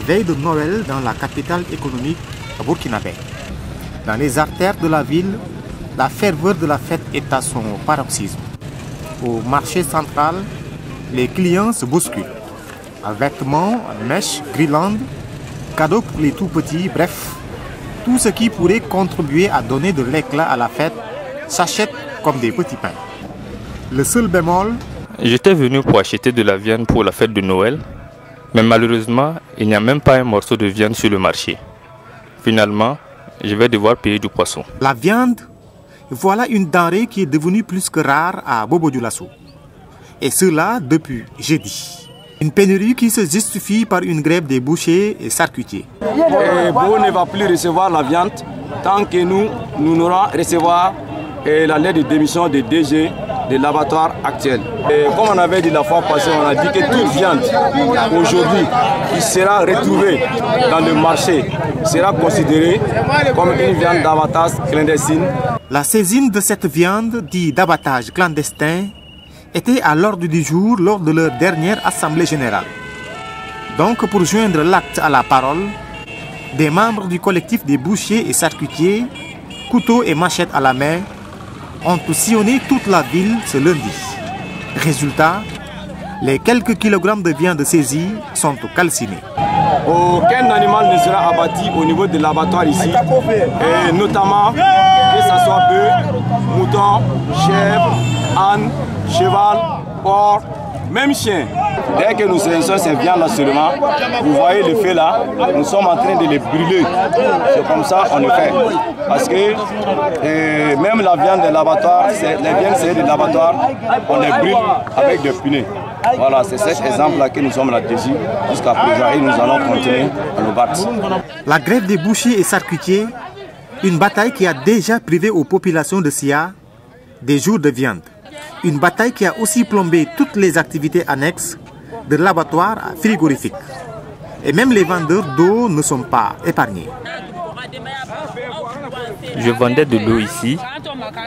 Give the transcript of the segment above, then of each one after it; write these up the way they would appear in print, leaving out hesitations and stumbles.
veille de Noël dans la capitale économique burkinabé. Dans les artères de la ville, la ferveur de la fête est à son paroxysme. Au marché central, les clients se bousculent. Vêtements, mèches, guirlandes, cadeaux pour les tout petits, bref, tout ce qui pourrait contribuer à donner de l'éclat à la fête s'achète comme des petits pains. Le seul bémol... J'étais venu pour acheter de la viande pour la fête de Noël, mais malheureusement, il n'y a même pas un morceau de viande sur le marché. Finalement, je vais devoir payer du poisson. La viande, voilà une denrée qui est devenue plus que rare à Bobo Dioulasso. Et cela depuis jeudi. Une pénurie qui se justifie par une grève des bouchers et charcutiers. Bobo ne va plus recevoir la viande tant que nous n'aurons recevoir la lettre de démission de DG de l'abattoir actuel. Et comme on avait dit la fois passée, on a dit que toute viande aujourd'hui qui sera retrouvée dans le marché sera considérée comme une viande d'abattage clandestine. La saisine de cette viande, dite d'abattage clandestin, était à l'ordre du jour lors de leur dernière assemblée générale. Donc, pour joindre l'acte à la parole, des membres du collectif des bouchers et charcutiers, couteaux et machettes à la main, ont sillonné toute la ville ce lundi. Résultat, les quelques kilogrammes de viande saisie sont calcinés. Aucun animal ne sera abattu au niveau de l'abattoir ici, et notamment que ce soit bœuf, mouton, chèvre, âne, cheval, porc, même chien. Dès que nous saisissons ces viandes-là seulement, vous voyez le feu là, nous sommes en train de les brûler. C'est comme ça qu'on le fait. Parce que même la viande de l'abattoir, les viandes saisies de l'abattoir, on les brûle avec des punais. Voilà, c'est cet exemple-là que nous sommes là-dessus jusqu'à présent et nous allons continuer à nous battre. La grève des bouchers et charcutiers, une bataille qui a déjà privé aux populations de Sia des jours de viande. Une bataille qui a aussi plombé toutes les activités annexes de l'abattoir frigorifique. Et même les vendeurs d'eau ne sont pas épargnés. Je vendais de l'eau ici,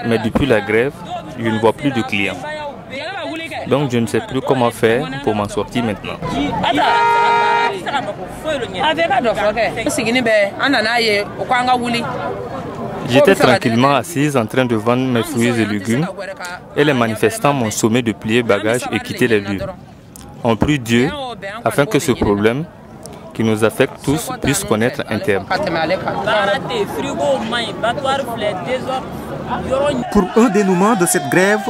mais depuis la grève, je ne vois plus de clients. Donc je ne sais plus comment faire pour m'en sortir maintenant. J'étais tranquillement assise en train de vendre mes fruits et légumes et les manifestants m'ont sommé de plier bagages et quitter les lieux. On prie Dieu afin que ce problème qui nous affecte tous puisse connaître un terme. Pour un dénouement de cette grève,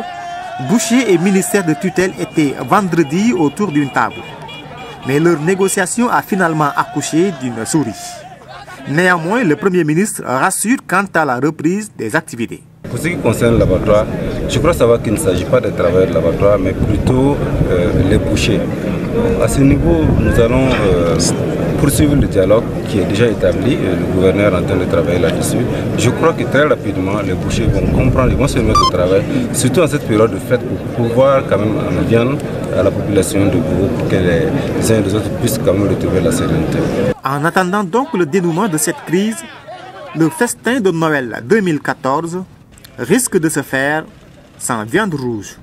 boucher et ministère de tutelle étaient vendredi autour d'une table. Mais leur négociation a finalement accouché d'une souris. Néanmoins, le Premier ministre rassure quant à la reprise des activités. Pour ce qui concerne l'abattoir, je crois savoir qu'il ne s'agit pas des travailleurs de l'abattoir, mais plutôt les bouchers. À ce niveau, nous allons poursuivre le dialogue qui est déjà établi. Le gouverneur est en train de travailler là-dessus. Je crois que très rapidement, les bouchers vont comprendre, ils vont se mettre au travail, surtout en cette période de fête, pour pouvoir quand même en viande à la population de Bobo pour que les uns et les autres puissent quand même retrouver la sérénité. En attendant donc le dénouement de cette crise, le festin de Noël 2014 risque de se faire sans viande rouge.